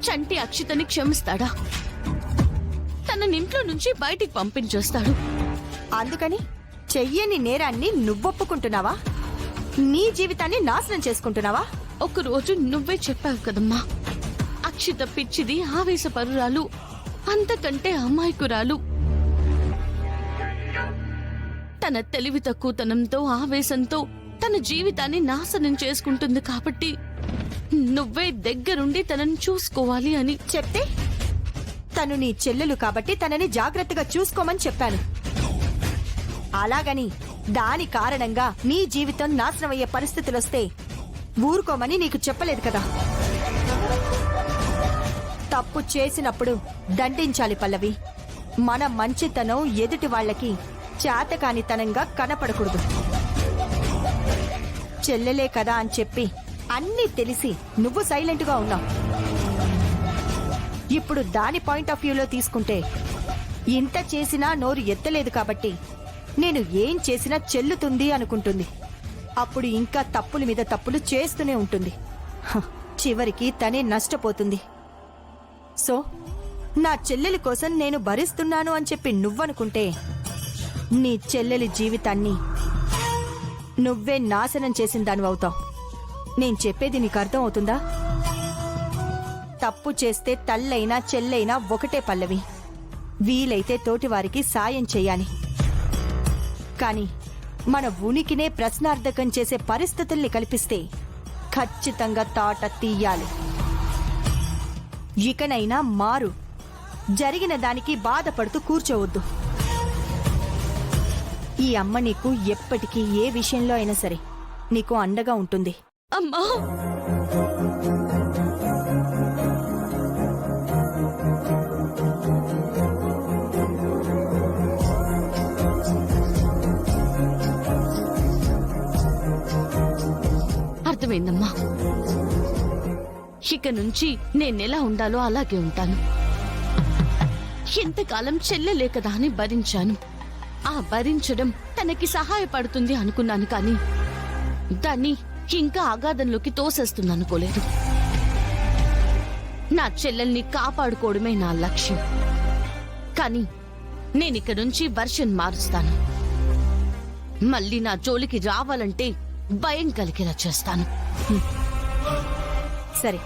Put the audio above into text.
చంటి అక్షితని క్షమిస్తాడా? తన ఇంట్లో నుంచి బయటికి పంపించేస్తాడు. అందుకని చెయ్యని నేరాన్ని నువ్వొప్పుకుంటున్నావా? నీ జీవితాన్ని నాశనం చేసుకుంటున్నావా? ఒకరోజు నువ్వే చెప్పావు కదమ్మా, అక్షిత పిచ్చిది, ఆవేశపరురాలు, అంతకంటే అమాయకురాలు. తన తెలివి తక్కువతనంతో, ఆవేశంతో తన జీవితాన్ని నాశనం చేసుకుంటుంది కాబట్టి నువ్వే దగ్గరుండి తనని చూసుకోవాలి అని చెప్తే తను నీ చెల్లెలు కాబట్టి తనని జాగ్రత్తగా చూసుకోమని చెప్పాను. అలాగని దాని కారణంగా నీ జీవితం నాశనమయ్యే పరిస్థితులొస్తే ఊరుకోమని నీకు చెప్పలేదు కదా. తప్పు చేసినప్పుడు దండించాలి పల్లవి. మన మంచితనం ఎదుటి వాళ్ళకి చేతకానితనంగా కనపడకూడదు. చెల్లెలే కదా అని చెప్పి అన్నీ తెలిసి నువ్వు సైలెంట్గా ఉన్నావు. ఇప్పుడు దాని పాయింట్ ఆఫ్ వ్యూలో తీసుకుంటే ఇంత చేసినా నోరు ఎత్తలేదు కాబట్టి నేను ఏం చేసినా చెల్లుతుంది అనుకుంటుంది. అప్పుడు ఇంకా తప్పుల మీద తప్పులు చేస్తూనే ఉంటుంది. చివరికి తనే నష్టపోతుంది. సో నా చెల్లెలి కోసం నేను భరిస్తున్నాను అని చెప్పి నువ్వనుకుంటే నీ చెల్లెలి జీవితాన్ని నువ్వే నాశనం చేసిన దాని అవుతావు. నేను చెప్పేది నీకు అర్థం అవుతుందా? తప్పు చేస్తే తల్లైనా చెల్లైనా ఒకటే పల్లవి. వీలైతే తోటివారికి సాయం చెయ్యాలి. కాని మన ఉనికినే ప్రశ్నార్థకం చేసే పరిస్థితుల్ని కల్పిస్తే ఖచ్చితంగా తాట తీయాలి. ఇకనైనా మారు. జరిగిన దానికి బాధపడుతూ కూర్చోవద్దు. ఈ అమ్మ నీకు ఎప్పటికీ ఏ విషయంలో అయినా సరే నీకు అండగా ఉంటుంది. అమ్మా, అర్థమైందమ్మా. ఇక నుంచి నేనెలా ఉండాలో అలాగే ఉంటాను. ఎంతకాలం చెల్లెలే కదా అని భరించాను. ఆ భరించడం తనకి సహాయపడుతుంది అనుకున్నాను, కానీ దాన్ని ఇంకా అగాధంలోకి తోసేస్తుందనుకోలేదు. నా చెల్లెల్ని కాపాడుకోవడమే నా లక్ష్యం. కానీ నేనిక్క నుంచి వర్షన్ మారుస్తాను. మళ్ళీ నా జోలికి రావాలంటే భయం కలిగేలా చేస్తాను. సరే,